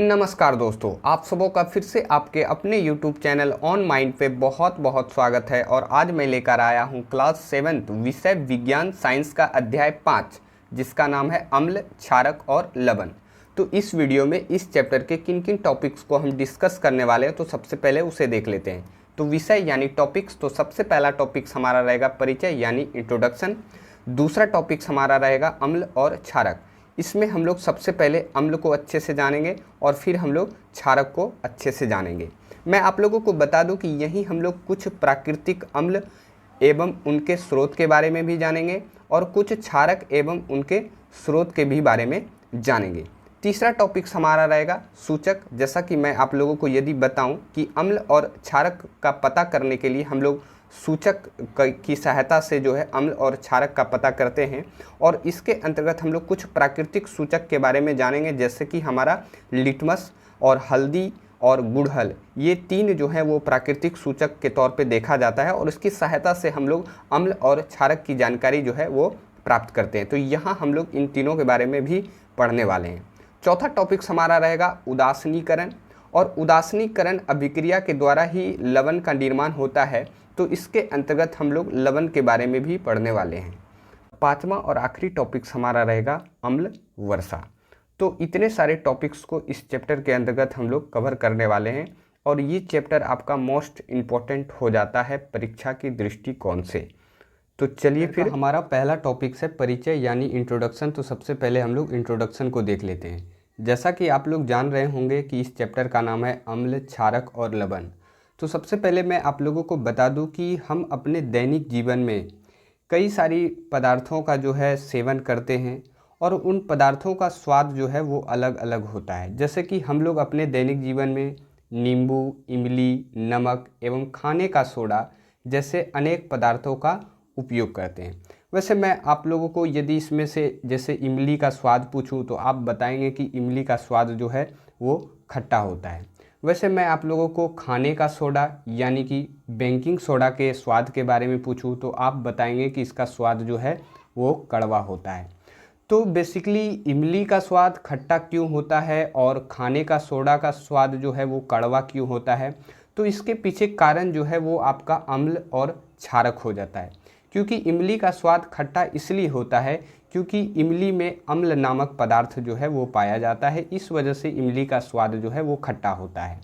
नमस्कार दोस्तों, आप सबों का फिर से आपके अपने YouTube चैनल ऑन माइंड पे बहुत बहुत स्वागत है। और आज मैं लेकर आया हूँ क्लास 7th विषय विज्ञान साइंस का अध्याय 5 जिसका नाम है अम्ल, क्षारक और लवण। तो इस वीडियो में इस चैप्टर के किन किन टॉपिक्स को हम डिस्कस करने वाले हैं, तो सबसे पहले उसे देख लेते हैं। तो विषय यानी टॉपिक्स, तो सबसे पहला टॉपिक्स हमारा रहेगा परिचय यानी इंट्रोडक्शन। दूसरा टॉपिक्स हमारा रहेगा अम्ल और क्षारक। इसमें हम लोग सबसे पहले अम्ल को अच्छे से जानेंगे और फिर हम लोग क्षारक को अच्छे से जानेंगे। मैं आप लोगों को बता दूं कि यहीं हम लोग कुछ प्राकृतिक अम्ल एवं उनके स्रोत के बारे में भी जानेंगे और कुछ क्षारक एवं उनके स्रोत के भी बारे में जानेंगे। तीसरा टॉपिक्स हमारा रहेगा सूचक। जैसा कि मैं आप लोगों को यदि बताऊं कि अम्ल और क्षारक का पता करने के लिए हम लोग सूचक की सहायता से जो है अम्ल और क्षारक का पता करते हैं, और इसके अंतर्गत हम लोग कुछ प्राकृतिक सूचक के बारे में जानेंगे, जैसे कि हमारा लिटमस और हल्दी और गुड़हल, ये तीन जो है वो प्राकृतिक सूचक के तौर पे देखा जाता है और इसकी सहायता से हम लोग अम्ल और क्षारक की जानकारी जो है वो प्राप्त करते हैं। तो यहाँ हम लोग इन तीनों के बारे में भी पढ़ने वाले हैं। चौथा टॉपिक्स हमारा रहेगा उदासीनीकरण, और उदासीनीकरण अभिक्रिया के द्वारा ही लवण का निर्माण होता है, तो इसके अंतर्गत हम लोग लवण के बारे में भी पढ़ने वाले हैं। पांचवा और आखिरी टॉपिक्स हमारा रहेगा अम्ल वर्षा। तो इतने सारे टॉपिक्स को इस चैप्टर के अंतर्गत हम लोग कवर करने वाले हैं, और ये चैप्टर आपका मोस्ट इम्पॉर्टेंट हो जाता है परीक्षा की दृष्टिकोण से। तो चलिए फिर हमारा पहला टॉपिक्स है परिचय यानी इंट्रोडक्शन। तो सबसे पहले हम लोग इंट्रोडक्शन को देख लेते हैं। जैसा कि आप लोग जान रहे होंगे कि इस चैप्टर का नाम है अम्ल, क्षारक और लवण। तो सबसे पहले मैं आप लोगों को बता दूं कि हम अपने दैनिक जीवन में कई सारी पदार्थों का जो है सेवन करते हैं, और उन पदार्थों का स्वाद जो है वो अलग अलग होता है। जैसे कि हम लोग अपने दैनिक जीवन में नींबू, इमली, नमक एवं खाने का सोडा जैसे अनेक पदार्थों का उपयोग करते हैं। वैसे मैं आप लोगों को यदि इसमें से जैसे इमली का स्वाद पूछूं तो आप बताएंगे कि इमली का स्वाद जो है वो खट्टा होता है। वैसे मैं आप लोगों को खाने का सोडा यानी कि बेकिंग सोडा के स्वाद के बारे में पूछूं तो आप बताएंगे कि इसका स्वाद जो है वो कड़वा होता है। तो बेसिकली इमली का स्वाद खट्टा क्यों होता है और खाने का सोडा का स्वाद जो है वो कड़वा क्यों होता है, तो इसके पीछे कारण जो है वो आपका अम्ल और क्षारक हो जाता है। क्योंकि इमली का स्वाद खट्टा इसलिए होता है क्योंकि इमली में अम्ल नामक पदार्थ जो है वो पाया जाता है, इस वजह से इमली का स्वाद जो है वो खट्टा होता है।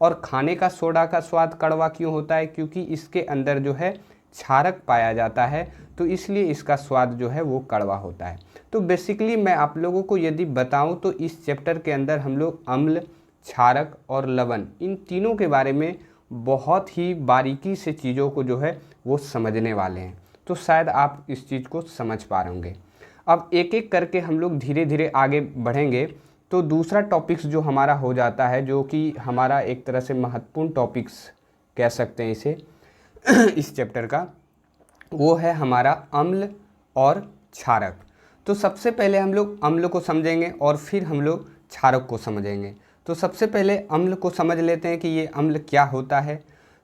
और खाने का सोडा का स्वाद कड़वा क्यों होता है, क्योंकि इसके अंदर जो है क्षारक पाया जाता है, तो इसलिए इसका स्वाद जो है वो कड़वा होता है। तो बेसिकली मैं आप लोगों को यदि बताऊं तो इस चैप्टर के अंदर हम लोग अम्ल, क्षारक और लवण इन तीनों के बारे में बहुत ही बारीकी से चीज़ों को जो है वो समझने वाले हैं। तो शायद आप इस चीज़ को समझ पा रहे होंगे। अब एक एक करके हम लोग धीरे धीरे आगे बढ़ेंगे। तो दूसरा टॉपिक्स जो हमारा हो जाता है, जो कि हमारा एक तरह से महत्वपूर्ण टॉपिक्स कह सकते हैं इसे इस चैप्टर का, वो है हमारा अम्ल और क्षारक। तो सबसे पहले हम लोग अम्ल को समझेंगे और फिर हम लोग क्षारक को समझेंगे। तो सबसे पहले अम्ल को समझ लेते हैं कि ये अम्ल क्या होता है।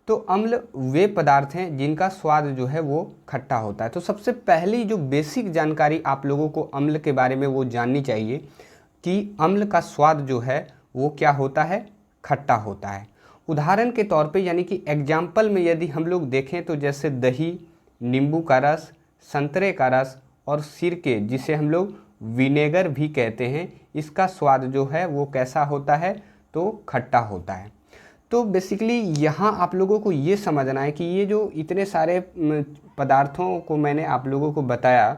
तो अम्ल वे पदार्थ हैं जिनका स्वाद जो है वो खट्टा होता है। तो सबसे पहली जो बेसिक जानकारी आप लोगों को अम्ल के बारे में वो जाननी चाहिए कि अम्ल का स्वाद जो है वो क्या होता है, खट्टा होता है। उदाहरण के तौर पे यानी कि एग्जाम्पल में यदि हम लोग देखें तो जैसे दही, नींबू का रस, संतरे का रस और सिरके, जिसे हम लोग विनेगर भी कहते हैं, इसका स्वाद जो है वो कैसा होता है, तो खट्टा होता है। तो बेसिकली यहाँ आप लोगों को ये समझना है कि ये जो इतने सारे पदार्थों को मैंने आप लोगों को बताया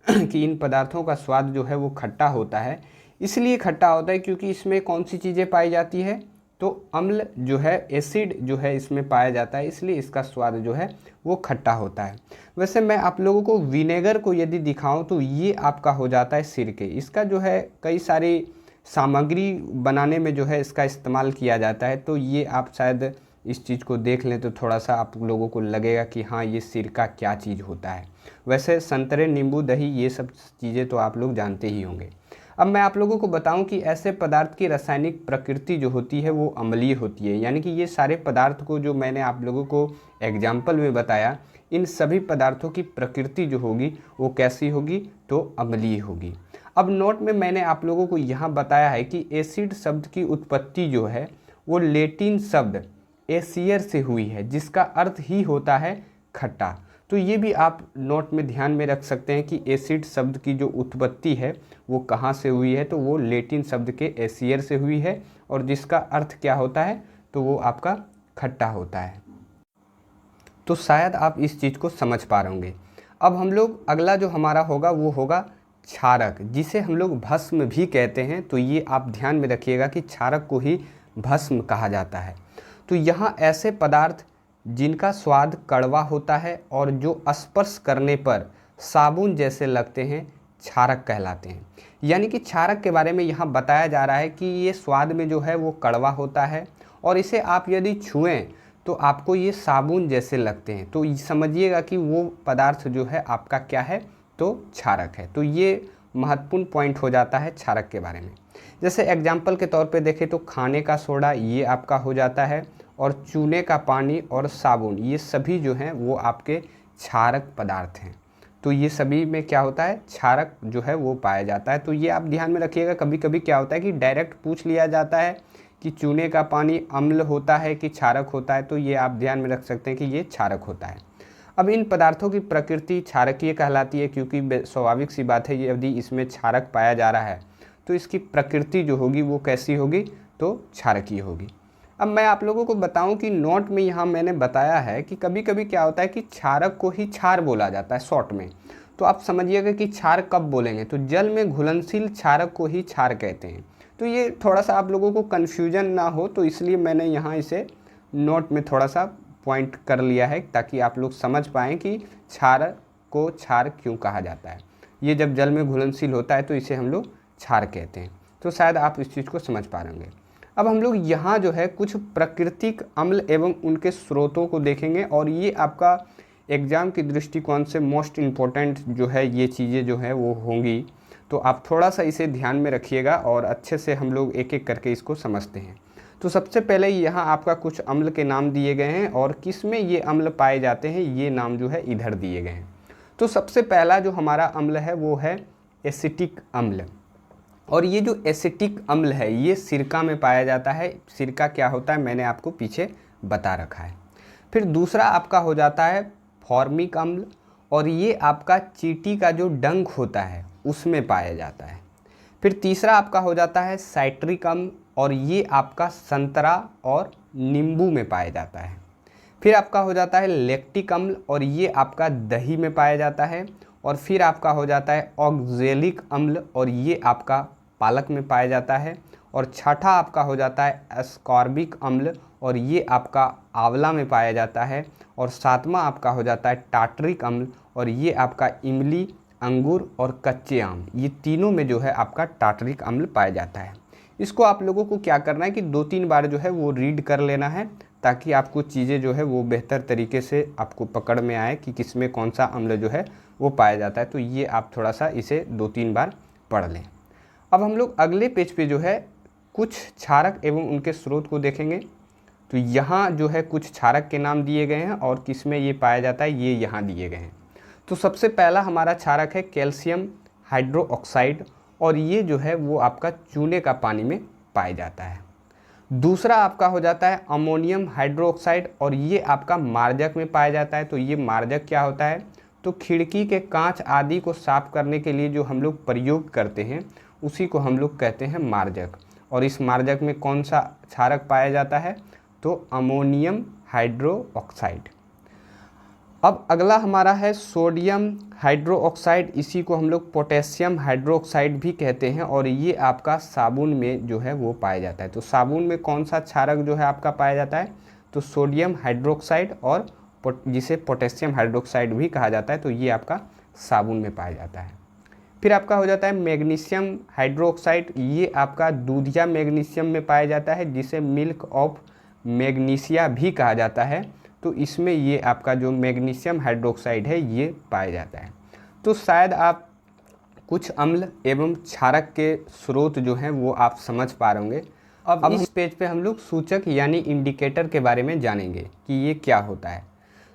कि इन पदार्थों का स्वाद जो है वो खट्टा होता है, इसलिए खट्टा होता है क्योंकि इसमें कौन सी चीज़ें पाई जाती है, तो अम्ल जो है, एसिड जो है इसमें पाया जाता है, इसलिए इसका स्वाद जो है वो खट्टा होता है। वैसे मैं आप लोगों को विनेगर को यदि दिखाऊं तो ये आपका हो जाता है सिरके। इसका जो है कई सारी सामग्री बनाने में जो है इसका इस्तेमाल किया जाता है। तो ये आप शायद इस चीज़ को देख लें तो थोड़ा सा आप लोगों को लगेगा कि हाँ ये सिरका क्या चीज़ होता है। वैसे संतरे, नींबू, दही ये सब चीज़ें तो आप लोग जानते ही होंगे। अब मैं आप लोगों को बताऊं कि ऐसे पदार्थ की रासायनिक प्रकृति जो होती है वो अम्लीय होती है। यानी कि ये सारे पदार्थ को जो मैंने आप लोगों को एग्जाम्पल में बताया, इन सभी पदार्थों की प्रकृति जो होगी वो कैसी होगी, तो अम्लीय होगी। अब नोट में मैंने आप लोगों को यहाँ बताया है कि एसिड शब्द की उत्पत्ति जो है वो लैटिन शब्द एसियर से हुई है, जिसका अर्थ ही होता है खट्टा। तो ये भी आप नोट में ध्यान में रख सकते हैं कि एसिड शब्द की जो उत्पत्ति है वो कहाँ से हुई है, तो वो लैटिन शब्द के एसियर से हुई है, और जिसका अर्थ क्या होता है, तो वो आपका खट्टा होता है। तो शायद आप इस चीज़ को समझ पा रहे होंगे। अब हम लोग अगला जो हमारा होगा वो होगा क्षारक, जिसे हम लोग भस्म भी कहते हैं। तो ये आप ध्यान में रखिएगा कि क्षारक को ही भस्म कहा जाता है। तो यहाँ ऐसे पदार्थ जिनका स्वाद कड़वा होता है और जो स्पर्श करने पर साबुन जैसे लगते हैं, क्षारक कहलाते हैं। यानी कि क्षारक के बारे में यहाँ बताया जा रहा है कि ये स्वाद में जो है वो कड़वा होता है, और इसे आप यदि छुएं तो आपको ये साबुन जैसे लगते हैं। तो समझिएगा कि वो पदार्थ जो है आपका क्या है, तो क्षारक है। तो ये महत्वपूर्ण पॉइंट हो जाता है क्षारक के बारे में। जैसे एग्जाम्पल के तौर पे देखें तो खाने का सोडा ये आपका हो जाता है, और चूने का पानी और साबुन ये सभी जो हैं वो आपके क्षारक पदार्थ हैं। तो ये सभी में क्या होता है, क्षारक जो है वो पाया जाता है। तो ये आप ध्यान में रखिएगा। कभी कभी क्या होता है कि डायरेक्ट पूछ लिया जाता है कि चूने का पानी अम्ल होता है कि क्षारक होता है, तो ये आप ध्यान में रख सकते हैं कि ये क्षारक होता है। अब इन पदार्थों की प्रकृति क्षारकीय कहलाती है, क्योंकि स्वाभाविक सी बात है यदि इसमें क्षारक पाया जा रहा है तो इसकी प्रकृति जो होगी वो कैसी होगी, तो क्षारकीय होगी। अब मैं आप लोगों को बताऊं कि नोट में यहाँ मैंने बताया है कि कभी कभी क्या होता है कि क्षारक को ही क्षार बोला जाता है शॉर्ट में। तो आप समझिएगा कि क्षार कब बोलेंगे, तो जल में घुलनशील क्षारक को ही क्षार कहते हैं। तो ये थोड़ा सा आप लोगों को कन्फ्यूजन ना हो, तो इसलिए मैंने यहाँ इसे नोट में थोड़ा सा पॉइंट कर लिया है, ताकि आप लोग समझ पाएँ कि क्षार को क्षार क्यों कहा जाता है। ये जब जल में घुलनशील होता है तो इसे हम लोग क्षार कहते हैं। तो शायद आप इस चीज़ को समझ पा रहे होंगे। अब हम लोग यहाँ जो है कुछ प्राकृतिक अम्ल एवं उनके स्रोतों को देखेंगे, और ये आपका एग्ज़ाम की दृष्टिकोण से मोस्ट इम्पोर्टेंट जो है ये चीज़ें जो है वो होंगी। तो आप थोड़ा सा इसे ध्यान में रखिएगा और अच्छे से हम लोग एक एक करके इसको समझते हैं। तो सबसे पहले यहाँ आपका कुछ अम्ल के नाम दिए गए हैं, और किस में ये अम्ल पाए जाते हैं ये नाम जो है इधर दिए गए हैं। तो सबसे पहला जो हमारा अम्ल है वो है एसिटिक अम्ल, और ये जो एसिटिक अम्ल है ये सिरका में पाया जाता है। सिरका क्या होता है मैंने आपको पीछे बता रखा है। फिर दूसरा आपका हो जाता है फॉर्मिक अम्ल, और ये आपका चींटी का जो डंक होता है उसमें पाया जाता है। फिर तीसरा आपका हो जाता है साइट्रिक अम्ल, और ये आपका संतरा और नींबू में पाया जाता है। फिर आपका हो जाता है लैक्टिक अम्ल, और ये आपका दही में पाया जाता है। और फिर आपका हो जाता है ऑक्जेलिक अम्ल, और ये आपका पालक में पाया जाता है। और छठा आपका हो जाता है एस्कॉर्बिक अम्ल, और ये आपका आंवला में पाया जाता है। और सातवां आपका हो जाता है टार्टरिक अम्ल, और ये आपका इमली, अंगूर और कच्चे आम, ये तीनों में जो है आपका टार्टरिक अम्ल पाया जाता है। इसको आप लोगों को क्या करना है कि 2-3 बार जो है वो रीड कर लेना है, ताकि आपको चीज़ें जो है वो बेहतर तरीके से आपको पकड़ में आए कि किस में कौन सा अम्ल जो है वो पाया जाता है। तो ये आप थोड़ा सा इसे 2-3 बार पढ़ लें। अब हम लोग अगले पेज पे जो है कुछ क्षारक एवं उनके स्रोत को देखेंगे। तो यहाँ जो है कुछ क्षारक के नाम दिए गए हैं, और किस में ये पाया जाता है ये यहाँ दिए गए हैं। तो सबसे पहला हमारा क्षारक है कैल्शियम हाइड्रोक्साइड, और ये जो है वो आपका चूने का पानी में पाया जाता है। दूसरा आपका हो जाता है अमोनियम हाइड्रोक्साइड, और ये आपका मार्जक में पाया जाता है। तो ये मार्जक क्या होता है, तो खिड़की के कांच आदि को साफ करने के लिए जो हम लोग प्रयोग करते हैं उसी को हम लोग कहते हैं मार्जक। और इस मार्जक में कौन सा क्षारक पाया जाता है, तो अमोनियम हाइड्रोक्साइड। अब अगला हमारा है सोडियम हाइड्रोक्साइड, इसी को हम लोग पोटेशियम हाइड्रोक्साइड भी कहते हैं, और ये आपका साबुन में जो है वो पाया जाता है। तो साबुन में कौन सा क्षारक जो है आपका पाया जाता है, तो सोडियम हाइड्रोक्साइड, और जिसे पोटेशियम हाइड्रोक्साइड भी कहा जाता है। तो ये आपका साबुन में पाया जाता है। फिर आपका हो जाता है मैग्नीशियम हाइड्रोक्साइड, ये आपका दूधिया मैग्नीशियम में पाया जाता है, जिसे मिल्क ऑफ मैग्नीशिया भी कहा जाता है। तो इसमें ये आपका जो मैग्नीशियम हाइड्रोक्साइड है ये पाया जाता है। तो शायद आप कुछ अम्ल एवं क्षारक के स्रोत जो हैं वो आप समझ पा रहे होंगे। अब इस पेज पे हम लोग सूचक यानी इंडिकेटर के बारे में जानेंगे कि ये क्या होता है।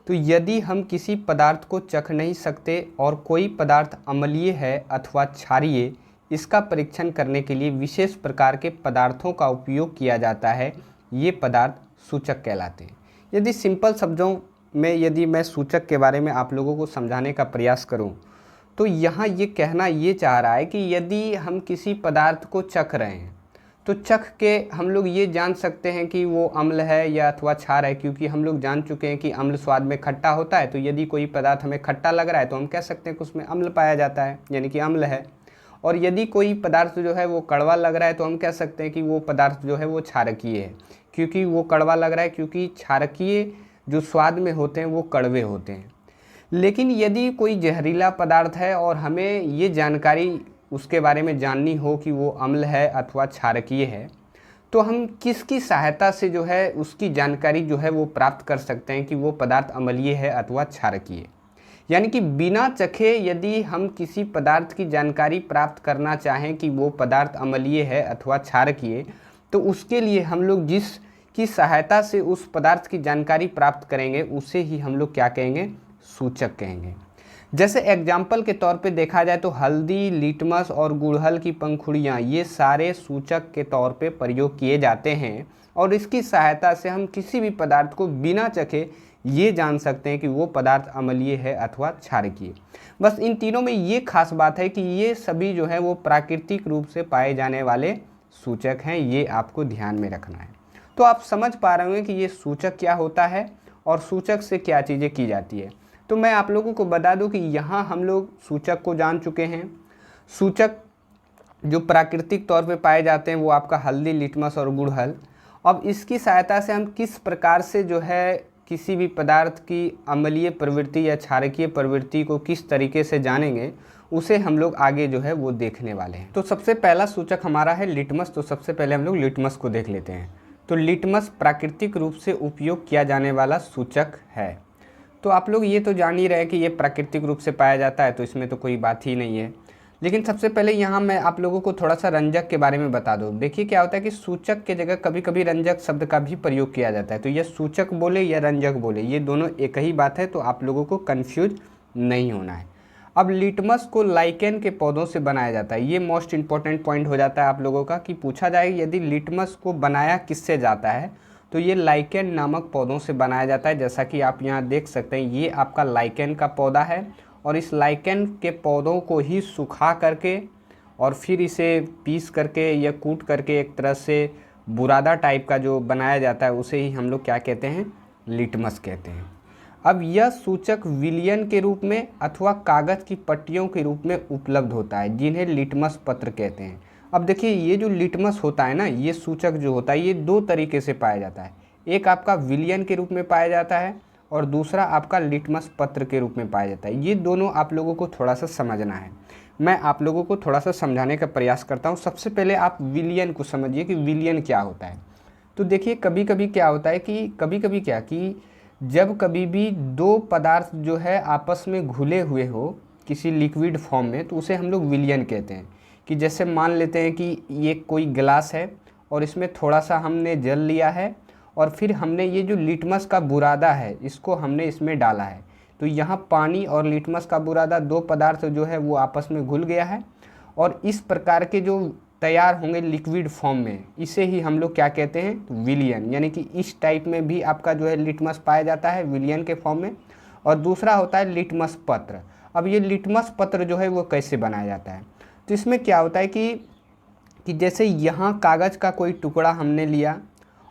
तो यदि हम किसी पदार्थ को चख नहीं सकते और कोई पदार्थ अम्लीय है अथवा क्षारीय इसका परीक्षण करने के लिए विशेष प्रकार के पदार्थों का उपयोग किया जाता है। ये पदार्थ सूचक कहलाते हैं। यदि सिंपल शब्दों में यदि मैं सूचक के बारे में आप लोगों को समझाने का प्रयास करूं, तो यहाँ ये कहना ये चाह रहा है कि यदि हम किसी पदार्थ को चख रहे हैं तो चख के हम लोग ये जान सकते हैं कि वो अम्ल है या अथवा क्षार है, क्योंकि हम लोग जान चुके हैं कि अम्ल स्वाद में खट्टा होता है। तो यदि कोई पदार्थ हमें खट्टा लग रहा है तो हम कह सकते हैं कि उसमें अम्ल पाया जाता है, यानी कि अम्ल है। और यदि कोई पदार्थ जो है वो कड़वा लग रहा है तो हम कह सकते हैं कि वो पदार्थ जो है वो क्षारकीय है, क्योंकि वो कड़वा लग रहा है, क्योंकि क्षारकीय जो स्वाद में होते हैं वो कड़वे होते हैं। लेकिन यदि कोई जहरीला पदार्थ है और हमें ये जानकारी उसके बारे में जाननी हो कि वो अम्ल है अथवा क्षारकीय है, तो हम किसकी सहायता से जो है उसकी जानकारी जो है वो प्राप्त कर सकते हैं कि वो पदार्थ अम्लीय है अथवा क्षारकीय। यानी कि बिना चखे यदि हम किसी पदार्थ की जानकारी प्राप्त करना चाहें कि वो पदार्थ अम्लीय है अथवा क्षारकीय, तो उसके लिए हम लोग जिसकी सहायता से उस पदार्थ की जानकारी प्राप्त करेंगे उसे ही हम लोग क्या कहेंगे, सूचक कहेंगे। जैसे एग्जाम्पल के तौर पे देखा जाए तो हल्दी, लिटमस और गुड़हल की पंखुड़ियाँ, ये सारे सूचक के तौर पे प्रयोग किए जाते हैं और इसकी सहायता से हम किसी भी पदार्थ को बिना चखे ये जान सकते हैं कि वो पदार्थ अम्लीय है अथवा क्षारकीय। बस इन तीनों में ये खास बात है कि ये सभी जो है वो प्राकृतिक रूप से पाए जाने वाले सूचक हैं, ये आपको ध्यान में रखना है। तो आप समझ पा रहे होंगे कि ये सूचक क्या होता है और सूचक से क्या चीज़ें की जाती है। तो मैं आप लोगों को बता दूं कि यहाँ हम लोग सूचक को जान चुके हैं। सूचक जो प्राकृतिक तौर पे पाए जाते हैं वो आपका हल्दी, लिटमस और गुड़हल। अब इसकी सहायता से हम किस प्रकार से जो है किसी भी पदार्थ की अम्लीय प्रवृत्ति या क्षारकीय प्रवृत्ति को किस तरीके से जानेंगे, उसे हम लोग आगे जो है वो देखने वाले हैं। तो सबसे पहला सूचक हमारा है लिटमस। तो सबसे पहले हम लोग लिटमस को देख लेते हैं। तो लिटमस प्राकृतिक रूप से उपयोग किया जाने वाला सूचक है। तो आप लोग ये तो जान ही रहे हैं कि ये प्राकृतिक रूप से पाया जाता है, तो इसमें तो कोई बात ही नहीं है। लेकिन सबसे पहले यहाँ मैं आप लोगों को थोड़ा सा रंजक के बारे में बता दूँ। देखिए क्या होता है कि सूचक के जगह कभी कभी रंजक शब्द का भी प्रयोग किया जाता है। तो यह सूचक बोले या रंजक बोले, ये दोनों एक ही बात है, तो आप लोगों को कन्फ्यूज नहीं होना है। अब लिटमस को लाइकेन के पौधों से बनाया जाता है। ये मोस्ट इंपॉर्टेंट पॉइंट हो जाता है आप लोगों का कि पूछा जाए यदि लिटमस को बनाया किससे जाता है, तो ये लाइकेन नामक पौधों से बनाया जाता है। जैसा कि आप यहाँ देख सकते हैं, ये आपका लाइकेन का पौधा है और इस लाइकेन के पौधों को ही सुखा करके और फिर इसे पीस करके या कूट करके एक तरह से बुरादा टाइप का जो बनाया जाता है उसे ही हम लोग क्या कहते हैं, लिटमस कहते हैं। अब यह सूचक विलयन के रूप में अथवा कागज़ की पट्टियों के रूप में उपलब्ध होता है, जिन्हें लिटमस पत्र कहते हैं। अब देखिए ये जो लिटमस होता है ना, ये सूचक जो होता है ये दो तरीके से पाया जाता है। एक आपका विलयन के रूप में पाया जाता है और दूसरा आपका लिटमस पत्र के रूप में पाया जाता है। ये दोनों आप लोगों को थोड़ा सा समझना है। मैं आप लोगों को थोड़ा सा समझाने का प्रयास करता हूँ। सबसे पहले आप विलयन को समझिए कि विलयन क्या होता है। तो देखिए कभी कभी क्या होता है कि जब कभी भी दो पदार्थ जो है आपस में घुले हुए हो किसी लिक्विड फॉर्म में, तो उसे हम लोग विलयन कहते हैं। कि जैसे मान लेते हैं कि ये कोई गिलास है और इसमें थोड़ा सा हमने जल लिया है और फिर हमने ये जो लिटमस का बुरादा है इसको हमने इसमें डाला है। तो यहाँ पानी और लिटमस का बुरादा, दो पदार्थ जो है वो आपस में घुल गया है और इस प्रकार के जो तैयार होंगे लिक्विड फॉर्म में, इसे ही हम लोग क्या कहते हैं, विलयन। यानी कि इस टाइप में भी आपका जो है लिटमस पाया जाता है विलयन के फॉर्म में। और दूसरा होता है लिटमस पत्र। अब ये लिटमस पत्र जो है वो कैसे बनाया जाता है, तो इसमें क्या होता है कि जैसे यहाँ कागज़ का कोई टुकड़ा हमने लिया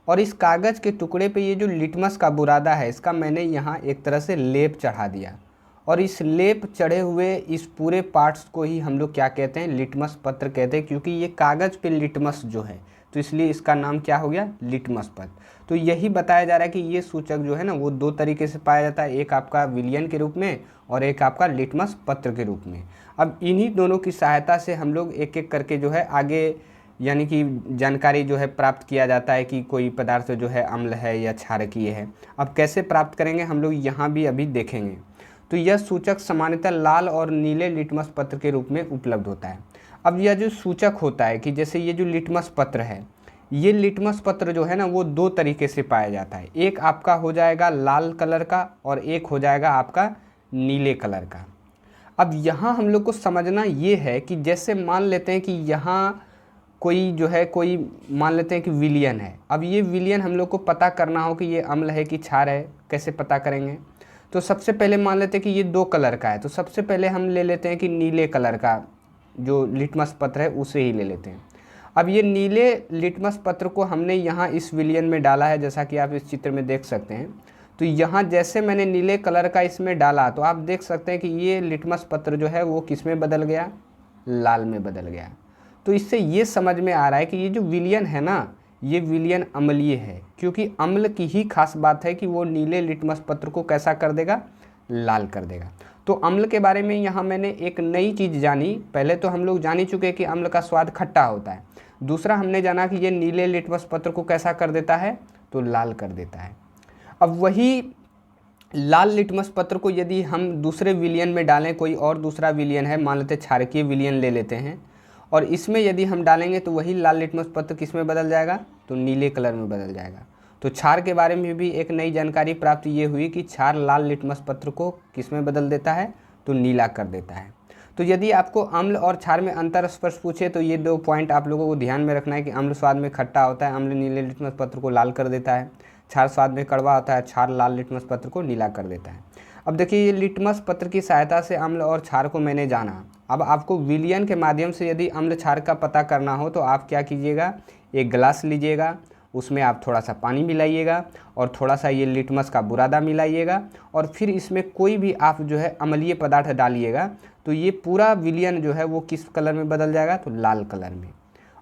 और इस कागज़ के टुकड़े पे ये जो लिटमस का बुरादा है इसका मैंने यहाँ एक तरह से लेप चढ़ा दिया और इस लेप चढ़े हुए इस पूरे पार्ट्स को ही हम लोग क्या कहते हैं, लिटमस पत्र कहते हैं। क्योंकि ये कागज़ पे लिटमस जो है तो इसलिए इसका नाम क्या हो गया, लिटमस पत्र। तो यही बताया जा रहा है कि ये सूचक जो है ना वो दो तरीके से पाया जाता है, एक आपका विलयन के रूप में और एक आपका लिटमस पत्र के रूप में। अब इन्हीं दोनों की सहायता से हम लोग एक एक करके जो है आगे यानी कि जानकारी जो है प्राप्त किया जाता है कि कोई पदार्थ जो है अम्ल है या क्षारकीय है। अब कैसे प्राप्त करेंगे हम लोग यहाँ भी अभी देखेंगे। तो यह सूचक सामान्यतः लाल और नीले लिटमस पत्र के रूप में उपलब्ध होता है। अब यह जो सूचक होता है कि जैसे ये जो लिटमस पत्र है, ये लिटमस पत्र जो है ना वो दो तरीके से पाया जाता है। एक आपका हो जाएगा लाल कलर का और एक हो जाएगा आपका नीले कलर का। अब यहाँ हम लोग को समझना ये है कि जैसे मान लेते हैं कि यहाँ कोई जो है, कोई मान लेते हैं कि विलियन है। अब ये विलियन हम लोग को पता करना हो कि ये अम्ल है कि क्षार है, कैसे पता करेंगे? तो सबसे पहले मान लेते हैं कि ये 2 कलर का है, तो सबसे पहले हम ले लेते हैं कि नीले कलर का जो लिटमस पत्र है उसे ही ले लेते हैं। अब ये नीले लिटमस पत्र को हमने यहाँ इस विलियन में डाला है, जैसा कि आप इस चित्र में देख सकते हैं। तो यहाँ जैसे मैंने नीले कलर का इसमें डाला तो आप देख सकते हैं कि ये लिटमस पत्र जो है वो किस में बदल गया? लाल में बदल गया। तो इससे ये समझ में आ रहा है कि ये जो विलियन है ना, ये विलियन अम्लीय है, क्योंकि अम्ल की ही खास बात है कि वो नीले लिटमस पत्र को कैसा कर देगा? लाल कर देगा। तो अम्ल के बारे में यहाँ मैंने एक नई चीज़ जानी। पहले तो हम लोग जान ही चुके कि अम्ल का स्वाद खट्टा होता है। दूसरा हमने जाना कि ये नीले लिटमस पत्र को कैसा कर देता है? तो लाल कर देता है। अब वही लाल लिटमस पत्र को यदि हम दूसरे विलियन में डालें, कोई और दूसरा विलियन है, मान लेते क्षारकीय विलियन ले लेते हैं, और इसमें यदि हम डालेंगे तो वही लाल लिटमस पत्र किस में बदल जाएगा? तो नीले कलर में बदल जाएगा। तो क्षार के बारे में भी एक नई जानकारी प्राप्त ये हुई कि क्षार लाल लिटमस पत्र को किस में बदल देता है? तो नीला कर देता है। तो यदि आपको अम्ल और क्षार में अंतर स्पष्ट पूछे तो ये 2 पॉइंट आप लोगों को ध्यान में रखना है कि अम्ल स्वाद में खट्टा होता है, अम्ल नीले लिटमस पत्र को लाल कर देता है। क्षार स्वाद में कड़वा होता है, क्षार लाल लिटमस पत्र को नीला कर देता है। अब देखिए, ये लिटमस पत्र की सहायता से अम्ल और क्षार को मैंने जाना। अब आपको विलियन के माध्यम से यदि अम्ल क्षार का पता करना हो तो आप क्या कीजिएगा? एक गिलास लीजिएगा, उसमें आप थोड़ा सा पानी मिलाइएगा और थोड़ा सा ये लिटमस का बुरादा मिलाइएगा, और फिर इसमें कोई भी आप जो है अम्लीय पदार्थ डालिएगा तो ये पूरा विलियन जो है वो किस कलर में बदल जाएगा? तो लाल कलर में।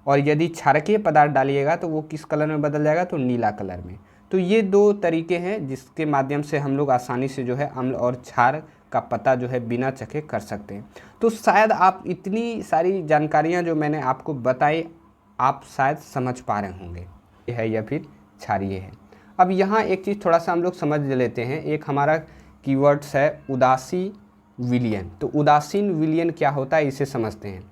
और यदि क्षारकीय पदार्थ डालिएगा तो वो किस कलर में बदल जाएगा? तो नीला कलर में। तो ये 2 तरीके हैं जिसके माध्यम से हम लोग आसानी से जो है अम्ल और क्षार का पता जो है बिना चखे कर सकते हैं। तो शायद आप इतनी सारी जानकारियाँ जो मैंने आपको बताई आप शायद समझ पा रहे होंगे, ये है या फिर क्षारीय है। अब यहाँ एक चीज़ थोड़ा सा हम लोग समझ लेते हैं। एक हमारा कीवर्ड्स है उदासी विलियन। तो उदासीन विलियन क्या होता है इसे समझते हैं।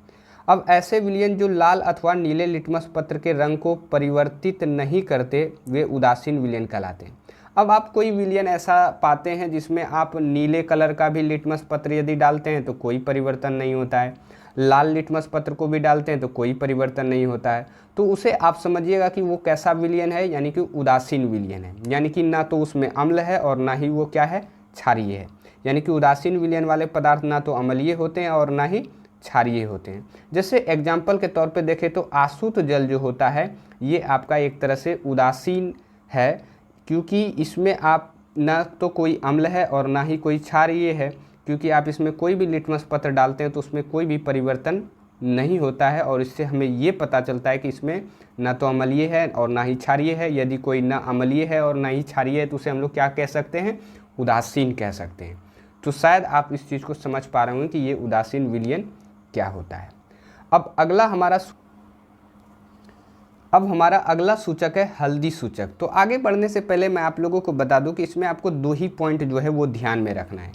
अब ऐसे विलियन जो लाल अथवा नीले लिटमस पत्र के रंग को परिवर्तित नहीं करते वे उदासीन विलियन कहलाते हैं। अब आप कोई विलियन ऐसा पाते हैं जिसमें आप नीले कलर का भी लिटमस पत्र यदि डालते हैं तो कोई परिवर्तन नहीं होता है, लाल लिटमस पत्र को भी डालते हैं तो कोई परिवर्तन नहीं होता है, तो उसे आप समझिएगा कि वो कैसा विलियन है? यानी कि उदासीन विलियन है। यानी कि ना तो उसमें अम्ल है और ना ही वो क्या है? क्षारीय है। यानी कि उदासीन विलियन वाले पदार्थ ना तो अम्लीय होते हैं और ना ही क्षारीय होते हैं। जैसे एग्जाम्पल के तौर पे देखें तो आसुत जल जो होता है ये आपका एक तरह से उदासीन है, क्योंकि इसमें आप ना तो कोई अम्ल है और ना ही कोई क्षारीय है, क्योंकि आप इसमें कोई भी लिटमस पत्र डालते हैं तो उसमें कोई भी परिवर्तन नहीं होता है। और इससे हमें ये पता चलता है कि इसमें ना तो अम्लीय है और ना ही क्षारीय है। यदि कोई ना अम्लीय है और ना ही क्षारीय है तो उसे हम लोग क्या कह सकते हैं? उदासीन कह सकते हैं। तो शायद आप इस चीज़ को समझ पा रहे होंगे कि ये उदासीन विलियन क्या होता है। अब हमारा अगला सूचक है हल्दी सूचक। तो आगे बढ़ने से पहले मैं आप लोगों को बता दूं कि इसमें आपको 2 ही पॉइंट जो है वो ध्यान में रखना है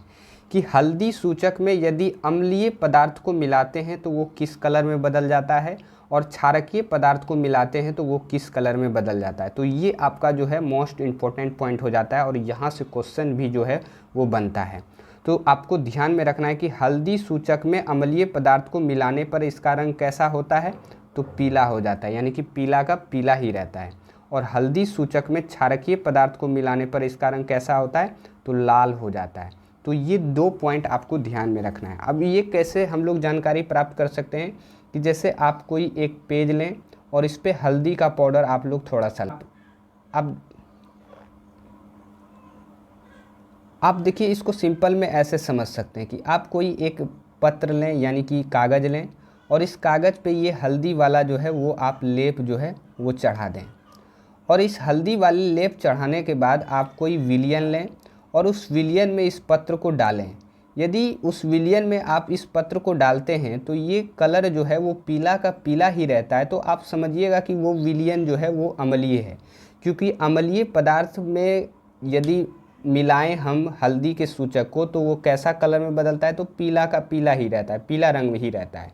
कि हल्दी सूचक में यदि अम्लीय पदार्थ को मिलाते हैं तो वो किस कलर में बदल जाता है, और क्षारकीय पदार्थ को मिलाते हैं तो वो किस कलर में बदल जाता है। तो ये आपका जो है मोस्ट इम्पोर्टेंट पॉइंट हो जाता है और यहाँ से क्वेश्चन भी जो है वो बनता है। तो आपको ध्यान में रखना है कि हल्दी सूचक में अम्लीय पदार्थ को मिलाने पर इसका रंग कैसा होता है? तो पीला हो जाता है, यानी कि पीला का पीला ही रहता है। और हल्दी सूचक में क्षारकीय पदार्थ को मिलाने पर इसका रंग कैसा होता है? तो लाल हो जाता है। तो ये 2 पॉइंट आपको ध्यान में रखना है। अब ये कैसे हम लोग जानकारी प्राप्त कर सकते हैं कि जैसे आप कोई एक पेज लें और इस पर हल्दी का पाउडर आप लोग थोड़ा सा आप देखिए, इसको सिंपल में ऐसे समझ सकते हैं कि आप कोई एक पत्र लें यानी कि कागज़ लें और इस कागज़ पे ये हल्दी वाला जो है वो आप लेप जो है वो चढ़ा दें, और इस हल्दी वाली लेप चढ़ाने के बाद आप कोई विलियन लें और उस विलियन में इस पत्र को डालें। यदि उस विलियन में आप इस पत्र को डालते हैं तो ये कलर जो है वो पीला का पीला ही रहता है, तो आप समझिएगा कि वो विलियन जो है वो अम्लीय है। क्योंकि अम्लीय पदार्थ में यदि मिलाएं हम हल्दी के सूचक को तो वो कैसा कलर में बदलता है? तो पीला का पीला ही रहता है, पीला रंग में ही रहता है।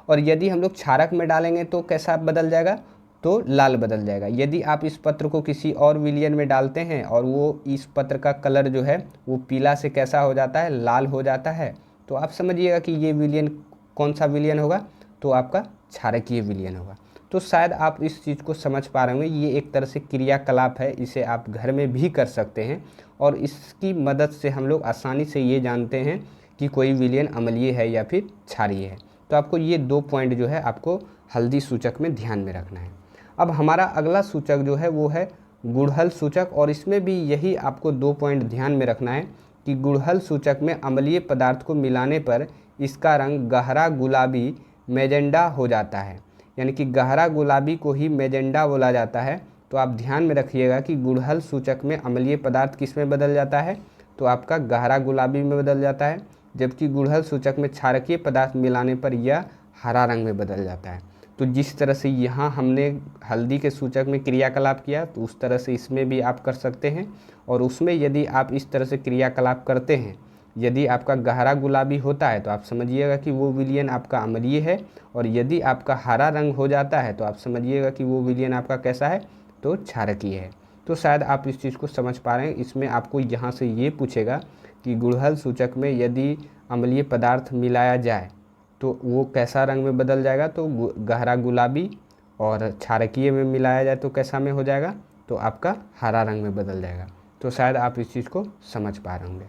और यदि हम लोग क्षारक में डालेंगे तो कैसा बदल जाएगा? तो लाल बदल जाएगा। यदि आप इस पत्र को किसी और विलियन में डालते हैं और वो इस पत्र का कलर जो है वो पीला से कैसा हो जाता है? लाल हो जाता है। तो आप समझिएगा कि ये विलयन कौन सा विलयन होगा, तो आपका क्षारकीय विलयन होगा। तो शायद आप इस चीज़ को समझ पा रहे होंगे, ये एक तरह से क्रियाकलाप है, इसे आप घर में भी कर सकते हैं और इसकी मदद से हम लोग आसानी से ये जानते हैं कि कोई विलयन अम्लीय है या फिर क्षारीय है। तो आपको ये 2 पॉइंट जो है आपको हल्दी सूचक में ध्यान में रखना है। अब हमारा अगला सूचक जो है वो है गुड़हल सूचक, और इसमें भी यही आपको 2 पॉइंट ध्यान में रखना है कि गुड़हल सूचक में अम्लीय पदार्थ को मिलाने पर इसका रंग गहरा गुलाबी मैजेंडा हो जाता है, यानी कि गहरा गुलाबी को ही मैजेंडा बोला जाता है। तो आप ध्यान में रखिएगा कि गुड़हल सूचक में अम्लीय पदार्थ किस में बदल जाता है, तो आपका गहरा गुलाबी में बदल जाता है, जबकि गुड़हल सूचक में क्षारकीय पदार्थ मिलाने पर यह हरा रंग में बदल जाता है। तो जिस तरह से यहाँ हमने हल्दी के सूचक में क्रियाकलाप किया, तो उस तरह से इसमें भी आप कर सकते हैं। और उसमें यदि आप इस तरह से क्रियाकलाप करते हैं, यदि आपका गहरा गुलाबी होता है तो आप समझिएगा कि वो विलयन आपका अम्लीय है, और यदि आपका हरा रंग हो जाता है तो आप समझिएगा कि वो विलयन आपका कैसा है, तो क्षारकीय है। तो शायद आप इस चीज़ को समझ पा रहे हैं। इसमें आपको यहाँ से ये पूछेगा कि गुड़हल सूचक में यदि अम्लीय पदार्थ मिलाया जाए तो वो कैसा रंग में बदल जाएगा, तो गहरा गुलाबी, और क्षारकीय में मिलाया जाए तो कैसा में हो जाएगा, तो आपका हरा रंग में बदल जाएगा। तो शायद आप इस चीज़ को समझ पा रहे होंगे।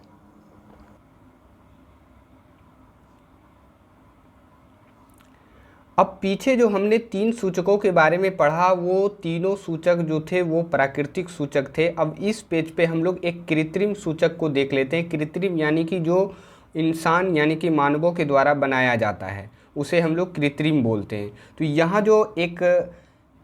अब पीछे जो हमने 3 सूचकों के बारे में पढ़ा, वो तीनों सूचक जो थे वो प्राकृतिक सूचक थे। अब इस पेज पे हम लोग एक कृत्रिम सूचक को देख लेते हैं। कृत्रिम यानी कि जो इंसान यानी कि मानवों के द्वारा बनाया जाता है, उसे हम लोग कृत्रिम बोलते हैं। तो यहाँ जो एक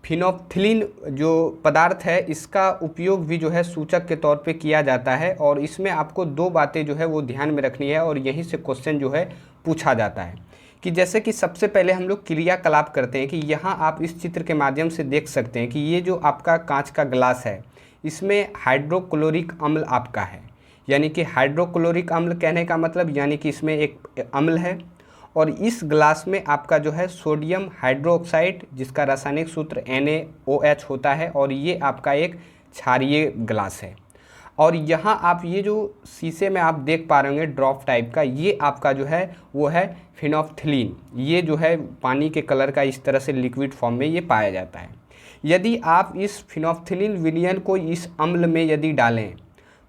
फिनोल्फ्थीन जो पदार्थ है, इसका उपयोग भी जो है सूचक के तौर पे किया जाता है। और इसमें आपको 2 बातें जो है वो ध्यान में रखनी है, और यहीं से क्वेश्चन जो है पूछा जाता है कि जैसे कि सबसे पहले हम लोग क्रियाकलाप करते हैं कि यहाँ आप इस चित्र के माध्यम से देख सकते हैं कि ये जो आपका कांच का ग्लास है, इसमें हाइड्रोक्लोरिक अम्ल आपका है। यानी कि हाइड्रोक्लोरिक अम्ल कहने का मतलब यानी कि इसमें एक अम्ल है, और इस ग्लास में आपका जो है सोडियम हाइड्रोक्साइड, जिसका रासायनिक सूत्र NaOH होता है, और ये आपका एक क्षारीय ग्लास है। और यहाँ आप ये जो शीशे में आप देख पा रहे होंगे ड्रॉप टाइप का, ये आपका जो है वो है फिनोल्फ्थीन। ये जो है पानी के कलर का इस तरह से लिक्विड फॉर्म में ये पाया जाता है। यदि आप इस फिनोल्फ्थीन विलयन को इस अम्ल में यदि डालें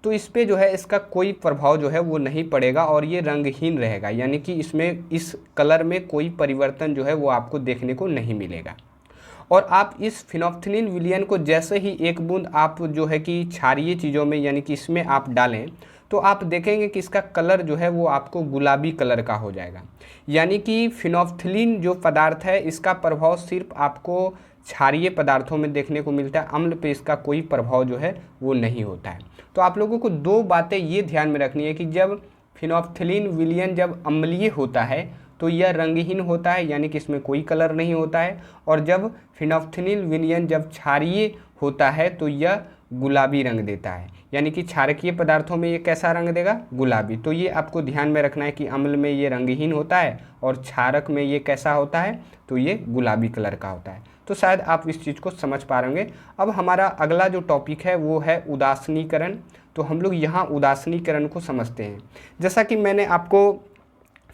तो इस पे जो है इसका कोई प्रभाव जो है वो नहीं पड़ेगा, और ये रंगहीन रहेगा। यानी कि इसमें इस कलर में कोई परिवर्तन जो है वो आपको देखने को नहीं मिलेगा। और आप इस फिनोल्फ्थीन विलयन को जैसे ही एक बूंद आप जो है कि क्षारीय चीज़ों में यानी कि इसमें आप डालें, तो आप देखेंगे कि इसका कलर जो है वो आपको गुलाबी कलर का हो जाएगा। यानी कि फिनोल्फ्थीन जो पदार्थ है, इसका प्रभाव सिर्फ आपको क्षारीय पदार्थों में देखने को मिलता है, अम्ल पे इसका कोई प्रभाव जो है वो नहीं होता है। तो आप लोगों को 2 बातें ये ध्यान में रखनी है कि जब फिनोल्फ्थीन विलयन जब अम्लीय होता है तो यह रंगहीन होता है, यानी कि इसमें कोई कलर नहीं होता है, और जब फिनोल्फ्थीन विलयन जब क्षारीय होता है तो यह गुलाबी रंग देता है। यानी कि क्षारकीय पदार्थों में ये कैसा रंग देगा, गुलाबी। तो ये आपको ध्यान में रखना है कि अम्ल में ये रंगहीन होता है और क्षारक में ये कैसा होता है, तो ये गुलाबी कलर का होता है। तो शायद आप इस चीज़ को समझ पा रहे होंगे। अब हमारा अगला जो टॉपिक है वो है उदासीनीकरण। तो हम लोग यहाँ उदासीनीकरण को समझते हैं। जैसा कि मैंने आपको